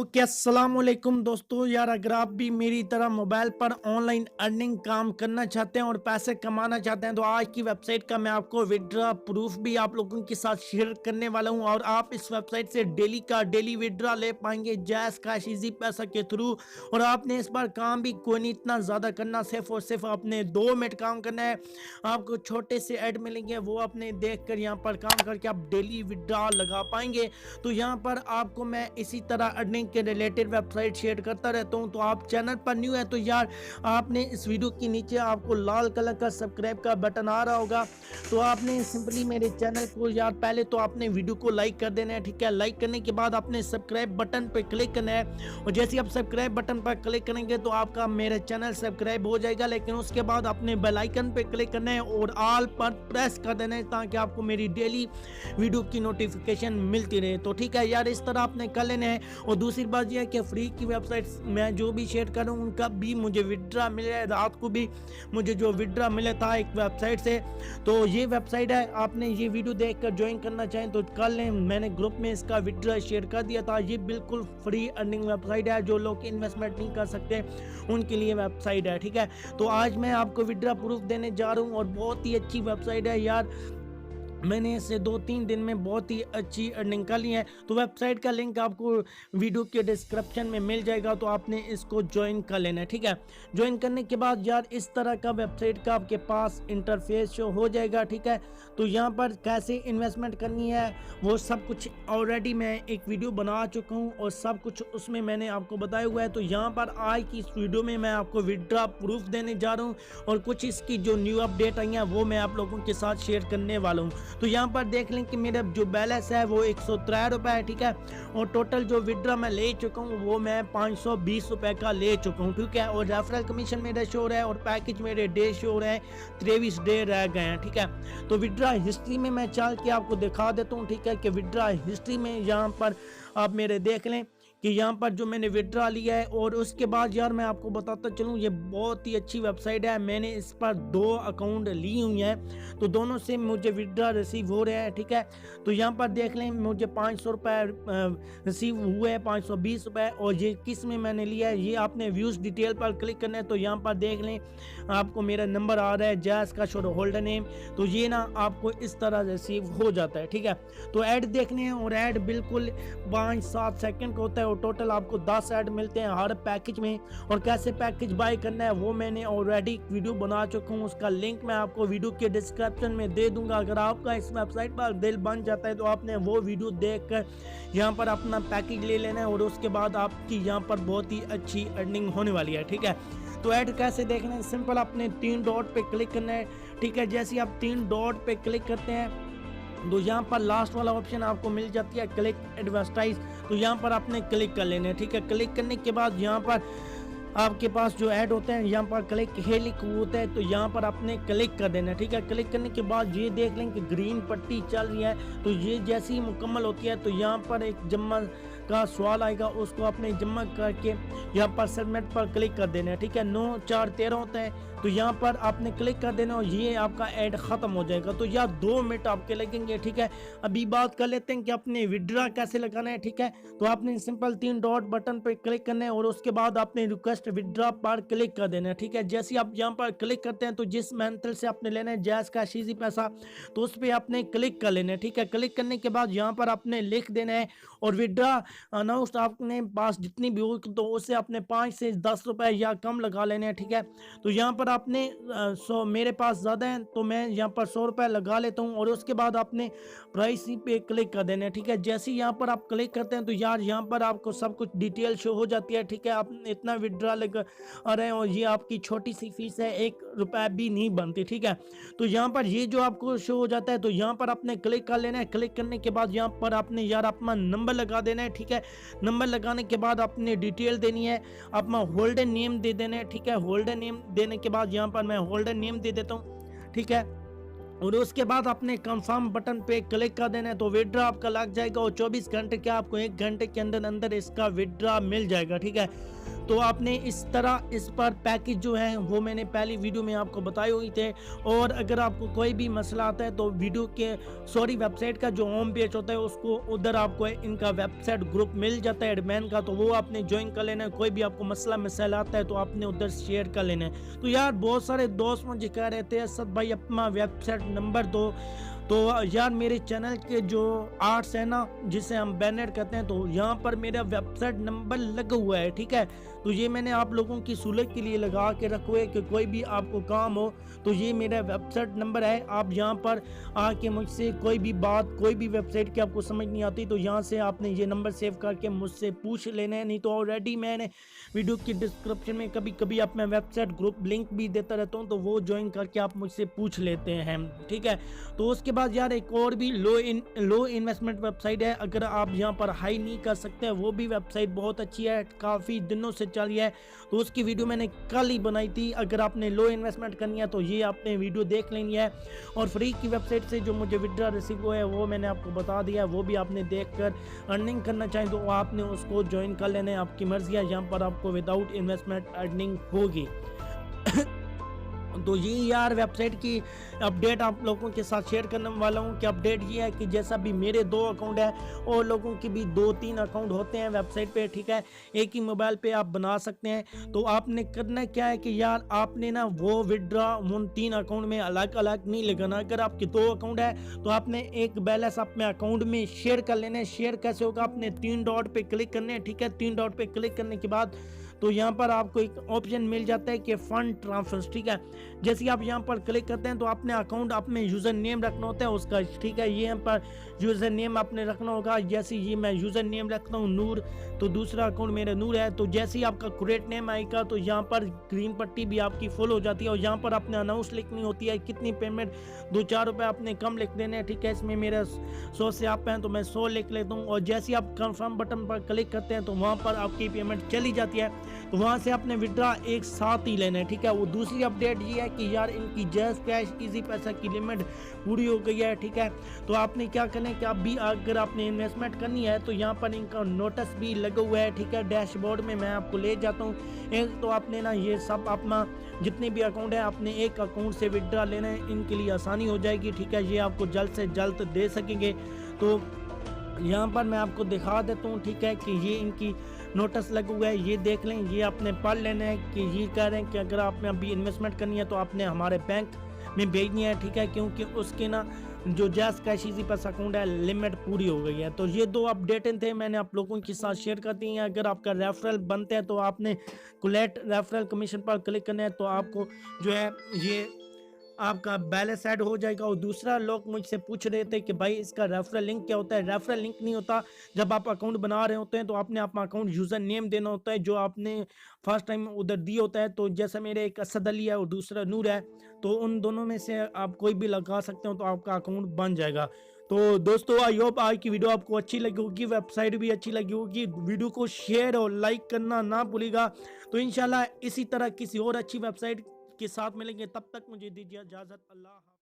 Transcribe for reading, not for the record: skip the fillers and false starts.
Okay अस्सलाम वालेकुम दोस्तों। यार अगर आप भी मेरी तरह मोबाइल पर ऑनलाइन अर्निंग काम करना चाहते हैं और पैसे कमाना चाहते हैं तो आज की वेबसाइट का मैं आपको विड्रा प्रूफ भी आप लोगों के साथ शेयर करने वाला हूं और आप इस वेबसाइट से डेली विड्रा ले पाएंगे जैस कैश इजी पैसा के थ्रू। और आपने इस बार काम भी कोई नहीं इतना ज़्यादा करना, सिर्फ और सिर्फ आपने 2 मिनट काम करना है। आपको छोटे से ऐड मिलेंगे, वो आपने देख कर यहाँ पर काम करके आप डेली विड्रा लगा पाएंगे। तो यहाँ पर आपको मैं इसी तरह अर्निंग के रिलेटेड वेबसाइट शेयर करता रहता हूँ। तो आप चैनल पर न्यू है तो यार आपने इस वीडियो के नीचे आपको लाल कलर का सब्सक्राइब का बटन आ रहा होगा, तो आपने सिंपली मेरे चैनल को यार पहले तो आपने वीडियो को लाइक कर देना है, ठीक है। लाइक करने के बाद आपने सब्सक्राइब बटन पर क्लिक करना है और जैसे आप सब्सक्राइब बटन पर क्लिक करेंगे तो आपका मेरा चैनल सब्सक्राइब हो जाएगा। लेकिन उसके बाद आपने बेल आइकन पर क्लिक करना है और ऑल पर प्रेस कर देना है ताकि आपको मेरी डेली वीडियो की नोटिफिकेशन मिलती रहे। तो ठीक है यार, इस तरह आपने कर लेना है। और दूसरी बात यह है कि फ्री की वेबसाइट मैं जो भी शेयर कर रहा हूँ उनका भी मुझे विड्रा मिला है। रात को भी मुझे जो विड्रा मिला था एक वेबसाइट से, तो ये वेबसाइट है। आपने ये वीडियो देखकर ज्वाइन करना चाहें तो कर लें, मैंने ग्रुप में इसका विड्रा शेयर कर दिया था। ये बिल्कुल फ्री अर्निंग वेबसाइट है, जो लोग इन्वेस्टमेंट नहीं कर सकते उनके लिए वेबसाइट है, ठीक है। तो आज मैं आपको विड्रा प्रूफ देने जा रहा हूँ और बहुत ही अच्छी वेबसाइट है यार। मैंने इसे 2-3 दिन में बहुत ही अच्छी अर्निंग कर ली है। तो वेबसाइट का लिंक आपको वीडियो के डिस्क्रिप्शन में मिल जाएगा, तो आपने इसको ज्वाइन कर लेना है, ठीक है। ज्वाइन करने के बाद यार इस तरह का वेबसाइट का आपके पास इंटरफेस शो हो जाएगा, ठीक है। तो यहाँ पर कैसे इन्वेस्टमेंट करनी है वो सब कुछ ऑलरेडी मैं एक वीडियो बना चुका हूँ और सब कुछ उसमें मैंने आपको बताया हुआ है। तो यहाँ पर आज की इस वीडियो में मैं आपको विड्रा प्रूफ देने जा रहा हूँ और कुछ इसकी जो न्यू अपडेट आई हैं वो मैं आप लोगों के साथ शेयर करने वाला हूँ। तो यहाँ पर देख लें कि मेरा जो बैलेंस है वो 103 रुपये है, ठीक है। और टोटल जो विड्रा मैं ले चुका हूँ वो मैं 520 रुपये का ले चुका हूँ, ठीक है। और रेफरल कमीशन मेरा शो हो रहा है और पैकेज मेरे डे शो हो रहे हैं, 23 डे रह गए हैं, ठीक है। तो विड्रा हिस्ट्री में मैं चल के आपको दिखा देता हूँ, ठीक है, कि विड्रा हिस्ट्री में यहाँ पर आप मेरे देख लें कि यहाँ पर जो मैंने विड्रा लिया है। और उसके बाद यार मैं आपको बताता चलूँ, ये बहुत ही अच्छी वेबसाइट है। मैंने इस पर 2 अकाउंट ली हुई हैं, तो दोनों से मुझे विड्रा रिसीव हो रहे हैं, ठीक है। तो यहाँ पर देख लें मुझे 500 रुपये रिसीव हुए हैं, 520 रुपये। और ये किस में मैंने लिया है, ये आपने व्यूज़ डिटेल पर क्लिक करना है। तो यहाँ पर देख लें आपको मेरा नंबर आ रहा है, जैस का शोर होल्डर नेम, तो ये ना आपको इस तरह रिसीव हो जाता है, ठीक है। तो ऐड देखने हैं और ऐड बिल्कुल 5-7 सेकंड का होता है और टोटल आपको 10 ऐड मिलते हैं हर पैकेज में। और कैसे पैकेज बाय करना है वो मैंने ऑलरेडी वीडियो बना चुका हूँ, उसका लिंक मैं आपको वीडियो के डिस्क्रिप्शन में दे दूंगा। अगर आपका इस वेबसाइट पर दिल बन जाता है तो आपने वो वीडियो देखकर यहाँ पर अपना पैकेज ले लेना है और उसके बाद आपकी यहाँ पर बहुत ही अच्छी अर्निंग होने वाली है, ठीक है। तो ऐड कैसे देखना है, सिंपल अपने 3 डॉट पे क्लिक करना है, ठीक है। जैसे आप 3 डॉट पे क्लिक करते हैं तो यहाँ पर लास्ट वाला ऑप्शन आपको मिल जाती है क्लिक एडवर्टाइज, तो यहाँ पर आपने क्लिक कर लेना है, ठीक है। क्लिक करने के बाद यहाँ पर आपके पास जो ऐड होते हैं यहाँ पर क्लिक हे लिख होता है, तो यहाँ पर आपने क्लिक कर देना है, ठीक है। क्लिक करने के बाद ये देख लें कि ग्रीन पट्टी चल रही है, तो ये जैसे ही मुकम्मल होती है तो यहाँ पर एक जमा का सवाल आएगा, उसको आपने जमा करके यहाँ पर सबमिट पर क्लिक कर देना है, ठीक है। 9, 4, 13 होते हैं, तो यहाँ पर आपने क्लिक कर देना और ये आपका ऐड ख़त्म हो जाएगा। तो यार 2 मिनट आपके लगेंगे, ठीक है। अभी बात कर लेते हैं कि आपने विड्रा कैसे लगाना है, ठीक है। तो आपने सिंपल 3 डॉट बटन पर क्लिक करना है और उसके बाद आपने रिक्वेस्ट विड्रा पर क्लिक कर देना है, ठीक है। जैसे आप यहाँ पर क्लिक करते हैं तो जिस मेथड से आपने लेना है जैस का इजी पैसा, तो उस पर आपने क्लिक कर लेना है, ठीक है। क्लिक करने के बाद यहाँ पर आपने लिख देना है और विड्रा अनाउंस आपने पास जितनी भी हो तो उससे आपने 5 से 10 रुपये या कम लगा लेने हैं, ठीक है। तो यहाँ पर आपने 100, मेरे पास ज़्यादा है तो मैं यहाँ पर 100 रुपये लगा लेता हूँ और उसके बाद आपने प्राइस पे क्लिक कर देना है, ठीक है। जैसे यहाँ पर आप क्लिक करते हैं तो यार यहाँ पर आपको सब कुछ डिटेल शो हो जाती है, ठीक है। आप इतना विड्रा लगा रहे हैं और ये आपकी छोटी सी फीस है, 1 रुपया भी नहीं बनती, ठीक है। तो यहाँ पर ये जो आपको शो हो जाता है तो यहाँ पर आपने क्लिक कर लेना है। क्लिक करने के बाद यहाँ पर आपने यार अपना नंबर लगा देना है, ठीक है। नंबर लगाने के बाद आपने डिटेल देनी है, अपना होल्डर नेम दे देना है, ठीक है। होल्डर नेम देने के बाद यहाँ पर मैं होल्डर नेम दे देता हूँ, ठीक है। और उसके बाद आपने कंफर्म बटन पे क्लिक कर देना है तो विड्रा आपका लग जाएगा और 24 घंटे क्या आपको 1 घंटे के अंदर अंदर इसका विड्रा मिल जाएगा, ठीक है। तो आपने इस तरह इस पर पैकेज जो है वो मैंने पहली वीडियो में आपको बताए हुए थे। और अगर आपको कोई भी मसला आता है तो वीडियो के वेबसाइट का जो होम पेज होता है उसको उधर आपको इनका वेबसाइट ग्रुप मिल जाता है एडमिन का, तो वो आपने ज्वाइन कर लेना है। कोई भी आपको मसला मसाइल आता है तो आपने उधर शेयर कर लेना है। तो यार बहुत सारे दोस्त मुझे कह रहे थे असद भाई अपना वेबसाइट नंबर दो। तो यार मेरे चैनल के जो आर्ट्स है ना जिसे हम बैनर कहते हैं, तो यहाँ पर मेरा वेबसाइट नंबर लगा हुआ है, ठीक है। तो ये मैंने आप लोगों की सहूलत के लिए लगा के रखा हुआ है कि कोई भी आपको काम हो तो ये मेरा वेबसाइट नंबर है। आप यहाँ पर आके मुझसे कोई भी बात, कोई भी वेबसाइट की आपको समझ नहीं आती तो यहाँ से आपने ये नंबर सेव करके मुझसे पूछ लेना है। नहीं तो ऑलरेडी मैंने वीडियो की डिस्क्रिप्शन में कभी कभी अपना वेबसाइट ग्रुप लिंक भी देता रहता हूँ, तो वो ज्वाइन करके आप मुझसे पूछ लेते हैं, ठीक है। तो उसके बाद यार एक और भी लो इन्वेस्टमेंट वेबसाइट है, अगर आप यहाँ पर हाई नहीं कर सकते, वो भी वेबसाइट बहुत अच्छी है, काफ़ी दिनों से चल रही है। तो उसकी वीडियो मैंने कल ही बनाई थी। अगर आपने लो इन्वेस्टमेंट करनी है तो ये आपने वीडियो देख लेनी है। और फ्री की वेबसाइट से जो मुझे विड्रॉ रिसीव हुआ है वो मैंने आपको बता दिया है, वो भी आपने देखकर अर्निंग करना चाहें तो आपने उसको ज्वाइन कर लेना है, आपकी मर्जी है। यहाँ पर आपको विदाउट इन्वेस्टमेंट अर्निंग होगी। तो ये यार वेबसाइट की अपडेट आप लोगों के साथ शेयर करने वाला हूँ कि अपडेट ये है कि जैसा भी मेरे 2 अकाउंट है और लोगों के भी 2-3 अकाउंट होते हैं वेबसाइट पे, ठीक है। एक ही मोबाइल पे आप बना सकते हैं। तो आपने करना क्या है कि यार आपने ना वो विड्रॉ उन 3 अकाउंट में अलग अलग नहीं लगाना। अगर आपके 2 अकाउंट है तो आपने एक बैलेंस अपने अकाउंट में शेयर कर लेना है। शेयर कैसे होगा, आपने 3 डॉट पे क्लिक करने हैं, ठीक है। 3 डॉट पे क्लिक करने के बाद तो यहाँ पर आपको एक ऑप्शन मिल जाता है कि फंड ट्रांसफर, ठीक है। जैसे ही आप यहाँ पर क्लिक करते हैं तो अपने अकाउंट अपने यूज़र नेम रखना होता है उसका, ठीक है। ये यहाँ पर यूज़र नेम आपने रखना होगा। जैसे ये मैं यूज़र नेम रखता हूँ नूर, तो दूसरा अकाउंट मेरा नूर है। तो जैसे ही आपका करेक्ट नेम आएगा तो यहाँ पर ग्रीन पट्टी भी आपकी फुल हो जाती है और यहाँ पर आपने अनाउंस लिखनी होती है कितनी पेमेंट, 2-4 रुपये आपने कम लिख देने हैं, ठीक है। इसमें मेरा 100 से आप हैं तो मैं 100 लिख लेता हूँ। और जैसे ही आप कंफर्म बटन पर क्लिक करते हैं तो वहाँ पर आपकी पेमेंट चली जाती है। तो वहाँ से आपने विड्रॉ एक साथ ही लेना है, ठीक है। वो दूसरी अपडेट ये है कि यार इनकी जस्ट कैश इजी पैसा की लिमिट पूरी हो गई है, ठीक है। तो आपने क्या करना है कि आप भी अगर आपने इन्वेस्टमेंट करनी है तो यहाँ पर इनका नोटिस भी लगा हुआ है, ठीक है। डैशबोर्ड में मैं आपको ले जाता हूँ। एक तो आपने ना ये सब अपना जितने भी अकाउंट है आपने एक अकाउंट से विड्रॉ लेना है, इनके लिए आसानी हो जाएगी, ठीक है। ये आपको जल्द से जल्द दे सकेंगे। तो यहाँ पर मैं आपको दिखा देता हूँ, ठीक है, कि ये इनकी नोटिस लगा हुआ है, ये देख लें। ये आपने पढ़ लेना है कि ये कह रहे हैं कि अगर आपने अभी इन्वेस्टमेंट करनी है तो आपने हमारे बैंक में भेजनी है, ठीक है, क्योंकि उसके ना जो जैस कैश इजी पैसा अकाउंट है लिमिट पूरी हो गई है। तो ये 2 अपडेटें थे मैंने आप लोगों के साथ शेयर कर दी हैं। अगर आपका रेफरल बनते हैं तो आपने कोलेट रेफरल कमीशन पर क्लिक करना है तो आपको जो है ये आपका बैलेंस ऐड हो जाएगा। और दूसरा लोग मुझसे पूछ रहे थे कि भाई इसका रेफरल लिंक क्या होता है। रेफरल लिंक नहीं होता, जब आप अकाउंट बना रहे होते हैं तो आपने अपना अकाउंट यूज़र नेम देना होता है जो आपने फर्स्ट टाइम उधर दिया होता है। तो जैसे मेरे एक असद अली है और दूसरा नूर है, तो उन दोनों में से आप कोई भी लगा सकते हो तो आपका अकाउंट बन जाएगा। तो दोस्तों आई होप आज की वीडियो आपको अच्छी लगी होगी, वेबसाइट भी अच्छी लगी होगी। वीडियो को शेयर और लाइक करना ना भूलिएगा। तो इंशाल्लाह इसी तरह किसी और अच्छी वेबसाइट के साथ मिलेंगे, तब तक मुझे दीजिए इजाज़त। अल्लाह।